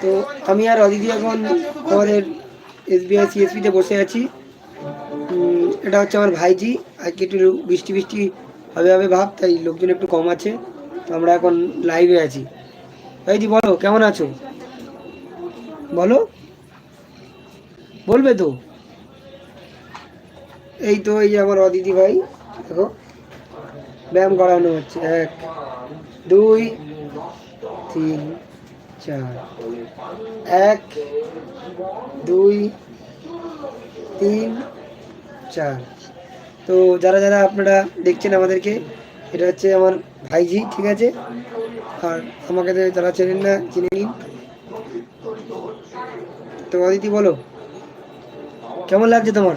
তো আমি আর অদিতি এখন আমাদের SBI CSP-তে বসে আছি। এটা হচ্ছে আমার ভাইজি। আজকে একটু বৃষ্টি বৃষ্টি হবে হবে ভাব, তাই লোকজন একটু কম আছে। তো আমরা এখন লাইভে আছি। ভাইজি বলো, কেমন আছো? বলো, বলবে তো। এই তো এই যে আমার অদিতি ভাই, দেখো ব্যায়াম করানো হচ্ছে। 1 2 3 4, 1 2 3 4। তো যারা যারা আপনারা দেখছেন আমাদেরকে, এটা হচ্ছে আমার ভাইজি, ঠিক আছে? আর আমাকে যারা চেনেন না, চিনে নিন। তো অদিতি বলো, কেমন লাগছে তোমার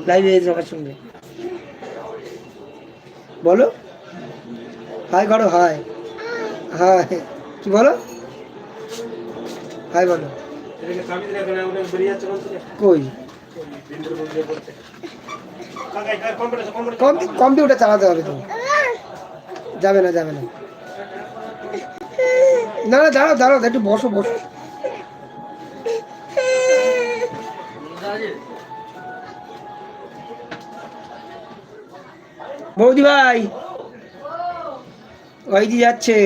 লাইভে সবার সঙ্গে? বলো, হাই করো, হাই হাই। কি বলো? হাই বলো। কই কম্পিউটার চালাতে হবে তো। যাবে না, যাবে না। না না, দাঁড়াও দাঁড়াও, একটু বসো বসো। বৌদি ভাই, ওইদি যাচ্ছে।